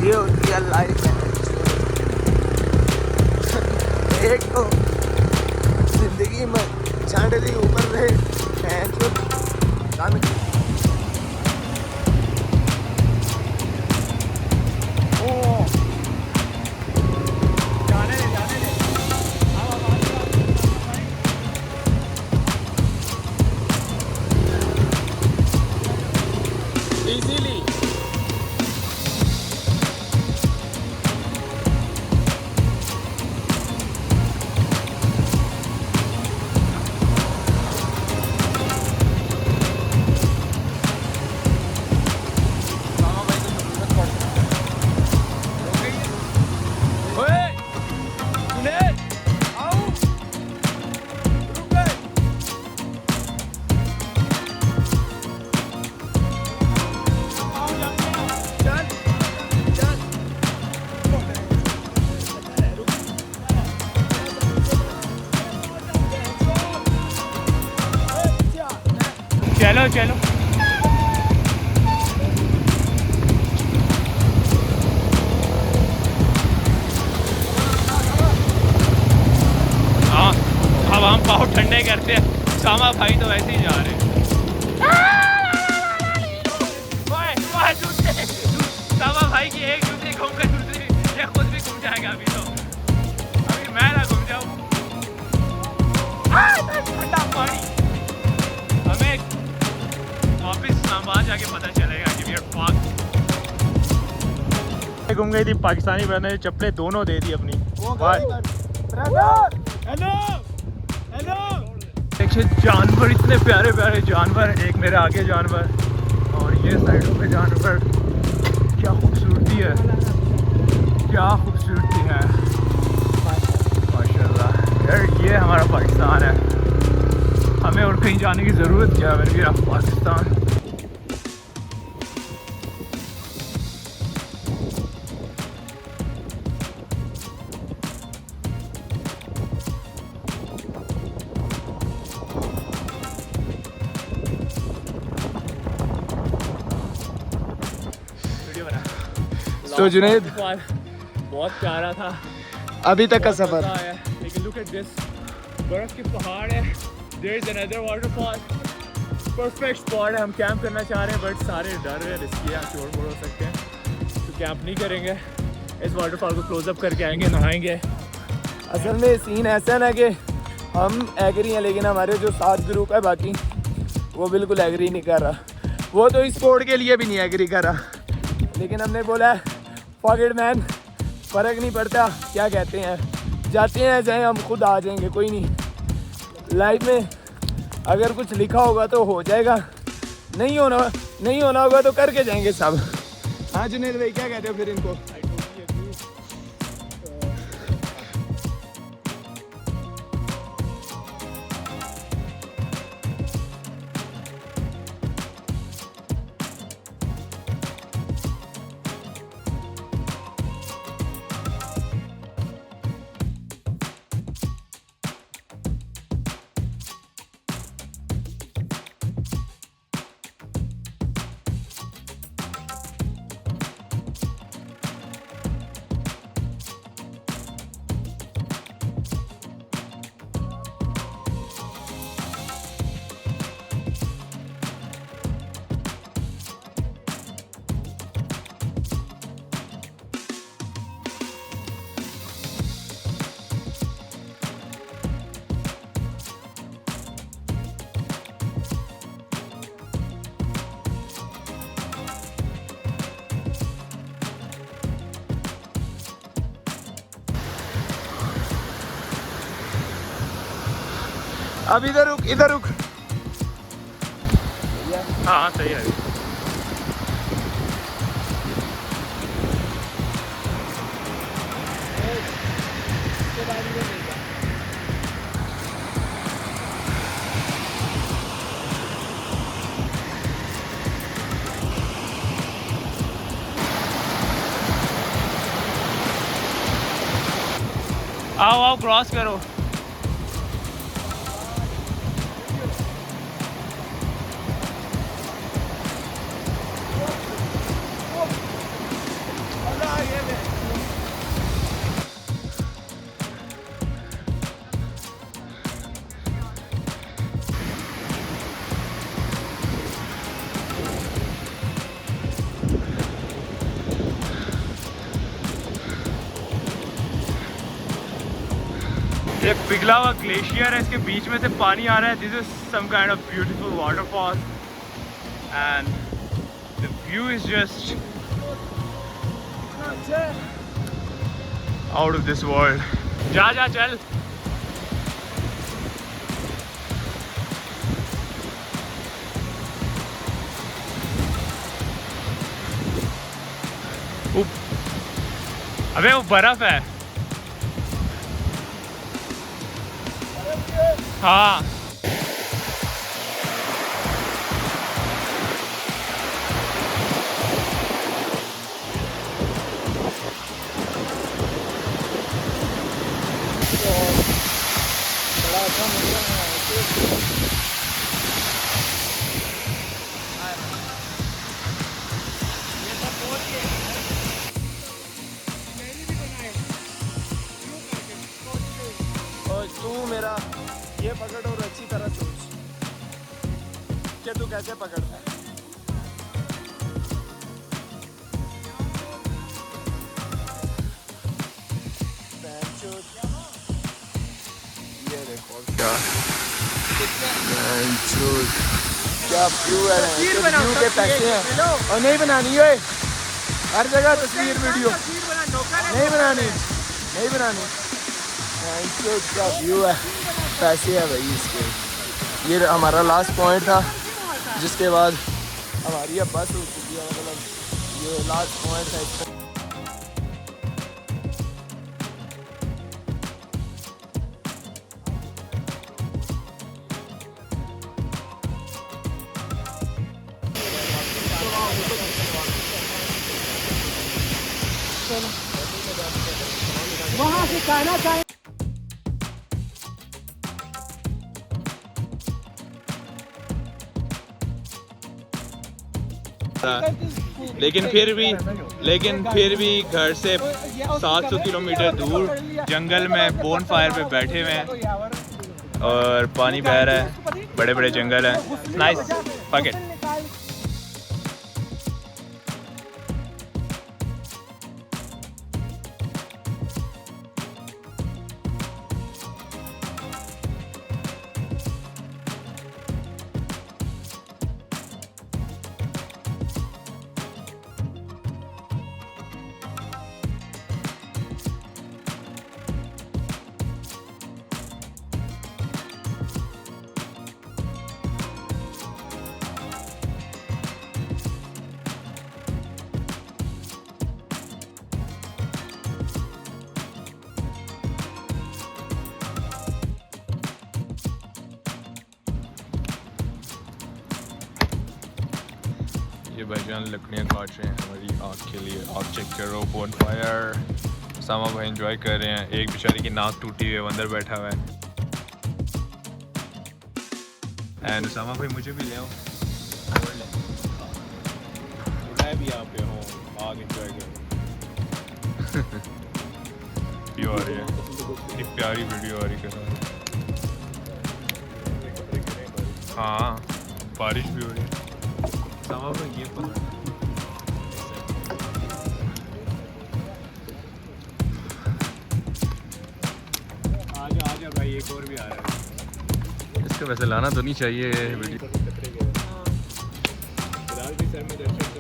ये होती है लाइफ है। एक तो जिंदगी में झंड दी ऊपर रहे हैं जो कान इजीली चलो चलो हाँ अब हम पाँव ठंडे करते हैं। सामा भाई तो वैसे ही जा रहे हैं। सामा भाई की एक जूती घूम कर दूसरी ये खुद भी घूम जाएगा। अभी तो अभी मैं ना घूम जाऊँ। ठंडा पानी हमें वापिस इस्लामाबाद जाके पता चलेगा कि वी आर फॉक्ड। घूम गई थी पाकिस्तानी बंदे ने चप्पलें दोनों दे दी अपनी। हेलो हेलो देखिए जानवर इतने प्यारे प्यारे जानवर। एक मेरे आगे जानवर और ये साइडों पे जानवर। क्या खूबसूरती है क्या खूबसूरती है माशाल्लाह यार। ये हमारा पाकिस्तान है। हमें और कहीं जाने की ज़रूरत क्या है मेरा पाकिस्तान। तो जुनैद बहुत प्यारा था अभी तक का सफर। लेकिन लुक एट दिस बर्फ के पहाड़ है। There is another waterfall. Perfect spot है। हम कैंप करना चाह रहे हैं बट सारे डर रहे रिस्की है चोर मोड़ हो सकते हैं तो कैंप नहीं करेंगे। इस वाटरफॉल को क्लोज अप करके आएंगे नहाएंगे। असल में सीन ऐसा ना कि हम एग्री हैं लेकिन हमारे जो साथ ग्रुप है बाकी वो बिल्कुल एग्री नहीं कर रहा। वो तो इस स्पोर्ट के लिए भी नहीं एग्री कर रहा लेकिन हमने बोला फॉरगेट मैन फ़र्क नहीं पड़ता क्या कहते हैं जाते हैं चाहे हम खुद आ जाएंगे कोई नहीं। लाइफ में अगर कुछ लिखा होगा तो हो जाएगा नहीं होना होगा तो करके जाएंगे सब। हाँ जुनैद भाई क्या कहते हो फिर इनको? अब इधर रुक। हाँ सही है। आओ क्रॉस करो। ये पिघला हुआ ग्लेशियर है, इसके बीच में से पानी आ रहा है. This is some kind of beautiful waterfall and the view is just out of this world. जा जा चल. अबे वो बर्फ है. हाँ और तू मेरा ये पकड़ और अच्छी तरह सोच कि तू कैसे पकड़ता है. ये देखो क्या क्या व्यू है. व्यू के पैसे हैं और नहीं बनानी है हर जगह तस्वीर वीडियो नहीं बनानी नहीं बनानी. क्या व्यू है, पैसे है भाई इसके. ये हमारा लास्ट पॉइंट था जिसके बाद हमारी अब बस हो चुकी है. मतलब ये लास्ट पॉइंट था इसका. वहाँ से कहना चाहिए. लेकिन फिर भी घर से 700 किलोमीटर दूर जंगल में बोन फायर पे बैठे हुए हैं और पानी बह रहा है. बड़े बड़े जंगल हैं. नाइस. Fuck it. ये भाईजान लकड़ियाँ काट रहे हैं हमारी आग के लिए. आग चेक करो. Bone fire. सामा भाई एंजॉय कर रहे हैं. एक बेचारी की नाक टूटी हुई है, अंदर बैठा हुआ है. एंड सामा भाई मुझे भी ले आओ. मैं भी यहाँ पे हूँ. आग एंजॉय करो. वीडियो आ रही है. इतनी प्यारी वीडियो आ रही है. हाँ बारिश भी हो रही है. ये आजा भाई. एक और भी आ रहा है. इसको वैसे लाना तो नहीं चाहिए वीडियो. फिलहाल भी सर में दर्शन